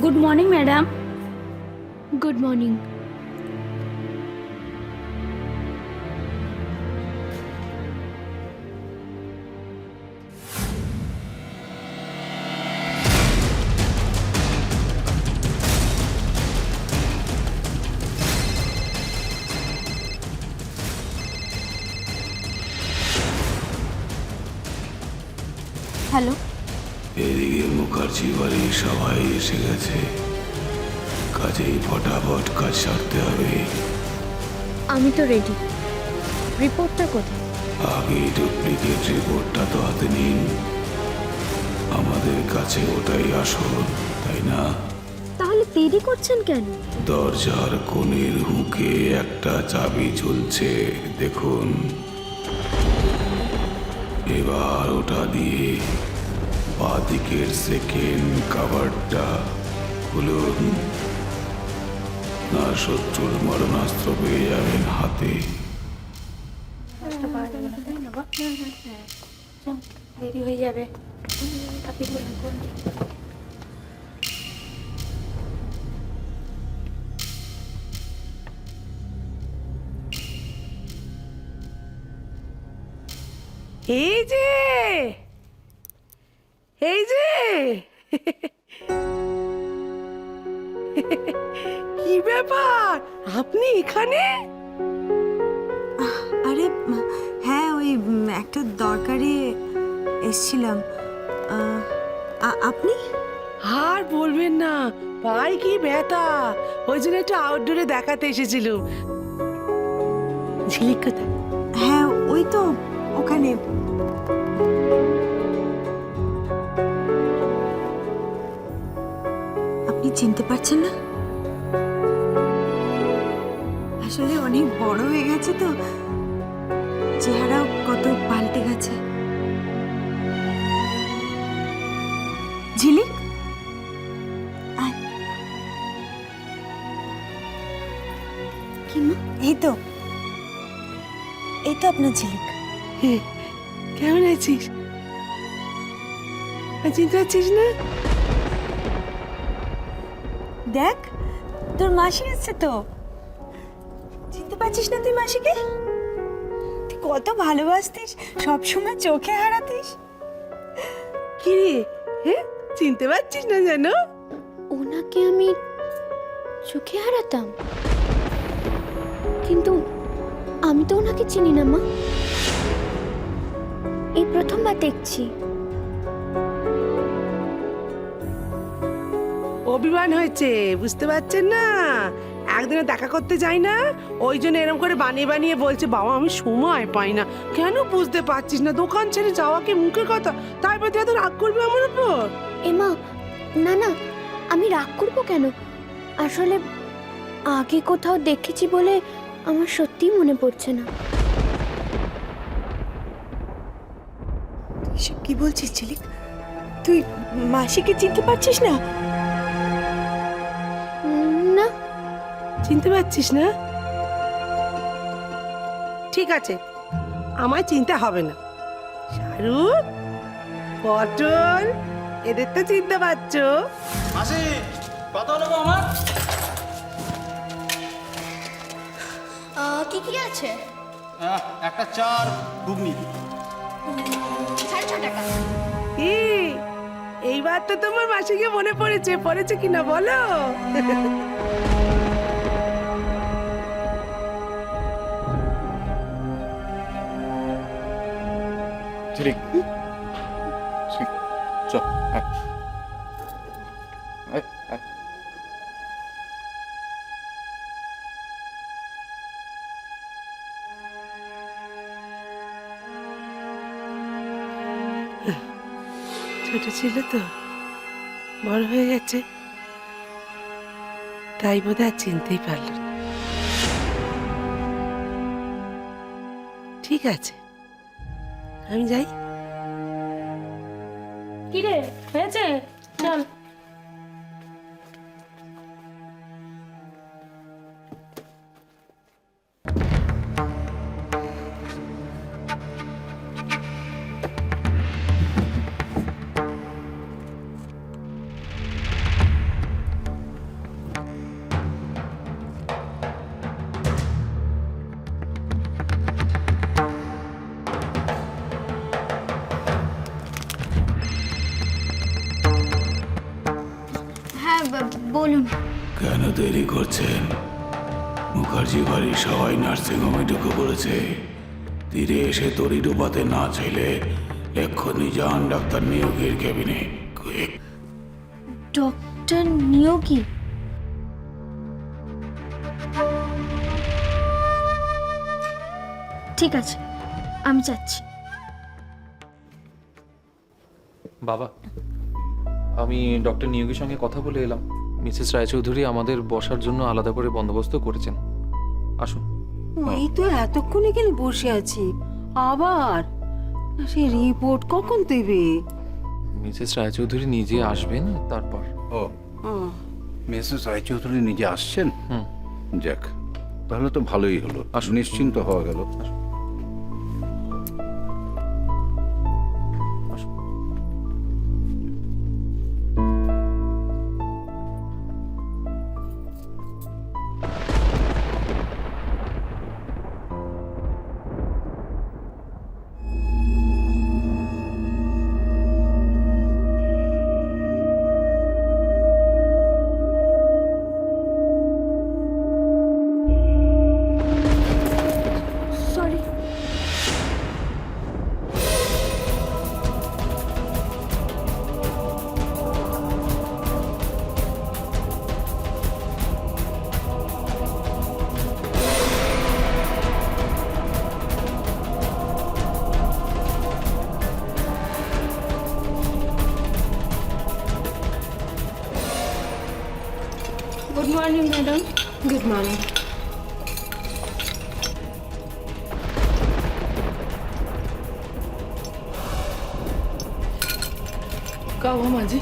Good morning madam. Good morning. Hello. এদিকে মুখার্জি বাড়ি সবাই এসে গেছে, কাজেই ফটাফট কাজ সারতে হবে। আমি তো রেডি। রিপোর্টটা কোথায়? আগে ডুপ্লিকেট রিপোর্টটা তো হাতে নিন, আমাদের কাছে ওটাই আসল, তাই না? তাহলে দেরি করছেন কেন? দরজার কোণের হুকে একটা চাবি ঝুলছে, দেখুন। এবার ওটা দিয়ে বাঁদিকের সেকেন্ড কাভারটা খুলুন, না শত্রুর মরণাস্ত্র পেয়ে যাবেন হাতে। দেরি হয়ে যাবে। এই যে এই যে কি ব্যাপার, আপনি এখানে? আরে হ্যাঁ, ওই একটা দরকারে এসছিলাম। আপনি? আর বলবেন না, পায়ে কি ব্যথা, ওই জন্য একটু আউটডোরে দেখাতে এসেছিল। ঝিলিক কোথায়? হ্যাঁ, ওই তো ওখানে। আপনি চিনতে পারছেন না? আসলে অনেক বড় হয়ে গেছে তো, চেহারাও কত পাল্টে গেছে। ঝিলিক, আয়। কি মা? এই তো আপনার ঝিলিক। কেমন আছিস? চিনতে পারছিস না? দেখ, তোর মাসি এসছে তো। চিনতে পারছিস না তুই মাসিকে? তুই কত ভালোবাসতিস, সবসময় চোখে হারাতিস। কি রে, হ্যাঁ চিনতে পারছিস না যেন? ওনাকে আমি চোখে হারাতাম, কিন্তু আমি তো ওনাকে চিনি না মা। এই প্রথমবার দেখছি। অভিমান হয়েছে, বুঝতে পারছেন না? একদিনে দেখা করতে যাই না, ওই জন্য এরকম করে বানিয়ে বানিয়ে বলছে বাবা আমি সময় পাই না। কেন বুঝতে পারছিস না? দোকান ছেড়ে যাওয়া কি মুখের কথা? তারপর তুই এত রাগ করবি আমার উপর? এমা, না না, আমি রাগ করবো কেন? আসলে আগে কোথাও দেখেছি বলে আমার সত্যিই মনে পড়ছে না। এসব কি বলছিস ঝিলিক? তুই মাসিকে চিনতে পারছিস না? না। চিনতে পারছিস না? ঠিক আছে, আমায় চিনতে হবে না। শাহরুখ, পটল, এদের তো চিনতে পারছো। মাসি কত হলো গো আমার? কি কি আছে? একটা চার ঘুগনি। 6.5 টাকা। কি, এইবার তো তোমার মাসিকে মনে পড়েছে কিনা বলো? ঠিক চল ছোট ছিল তো, বড় হয়ে গেছে, তাই বোধহয় আর চিনতেই পারল না। ঠিক আছে, আমি যাই। কি রে, হয়েছে? চল। হ্যাঁ বলুন। কেন দেরি করছেন? মুখার্জি বাড়ির সবাই নার্সিংহোমে ঢুকে পড়েছে। তীরে এসে তরি ডুবাতে না চাইলে এক্ষুনি যান ডাক্তার নিয়োগের কেবিনে। কুইক। ডক্টর নিয়োগী? ঠিক আছে, আমি যাচ্ছি। বাবা, আমি ডক্টর নিয়োগীর সঙ্গে কথা বলে এলাম। মিসেস রায়চৌধুরী আমাদের বসার জন্য আলাদা করে বন্দোবস্ত করেছেন। আসুন। এই তো এতক্ষণ এখানে বসে আছি, আবার সেই রিপোর্ট কখন দেবে? মিসেস রায়চৌধুরী নিজে আসবেন, তারপর। ও মিসেস রায়চৌধুরী নিজে আসছেন? হুম। যাক, তাহলে তো ভালোই হলো, নিশ্চিন্ত হওয়া গেল। Sorry. Good morning madam. Good morning. कब हो माँ जी?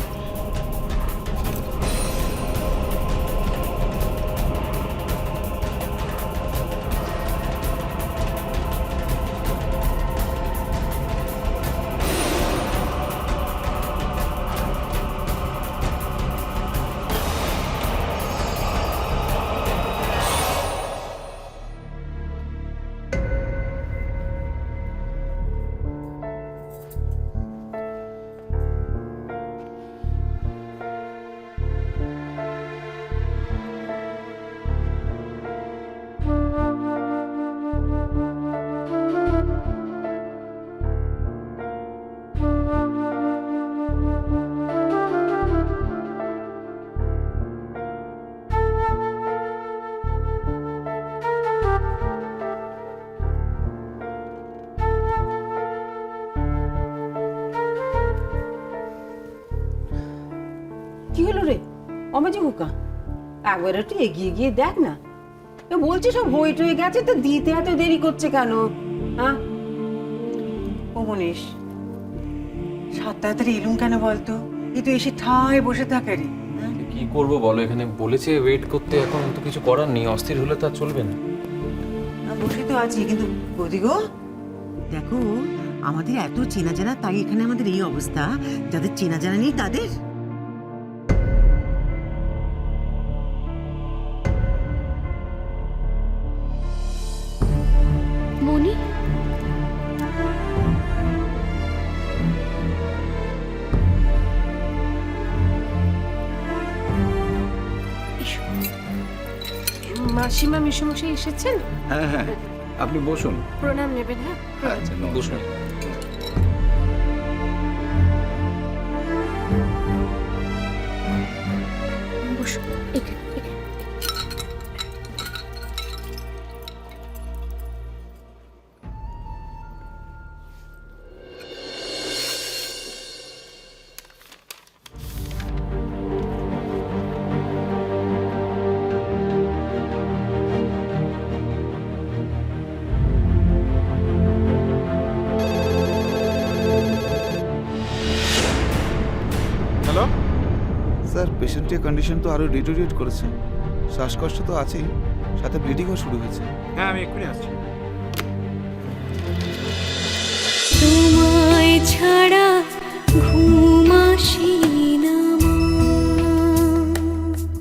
কি হলো রে অমাজি হুকা? একবার একটু এগিয়ে গিয়ে দেখ না। এ বলছি সব হয়ে টয়ে গেছে, তো দিতে এত দেরি করছে কেন? হ্যাঁ ও মনীষ, সাত তাড়াতাড়ি এলুম কেন বলতো? এ তো এসে ঠায় বসে থাকে রে। কি করব বলো, এখানে বলেছে ওয়েট করতে, এখন তো কিছু করার নেই। অস্থির হলে তো আর চলবে না। বসে তো আছি, কিন্তু বৌদি গো দেখো, আমাদের এত চেনা জানা, তাই এখানে আমাদের এই অবস্থা। যাদের চেনা জানা নেই তাদের মনি, মাসিমা মেসোমশাই এসেছেন? হ্যাঁ হ্যাঁ, আপনি বসুন। প্রণাম নেবেন। হ্যাঁ, আচ্ছা, বসুন। বসো এখানে। হ্যালো স্যার, পেশেন্টের কন্ডিশন তো আরও ডিটোরিয়েট করেছে। শ্বাসকষ্ট তো আছেই, সাথে ব্লিডিংও শুরু হয়েছে। হ্যাঁ, আমি এক্ষুনি আসছি। তোমায় ছাড়া ঘুম আসি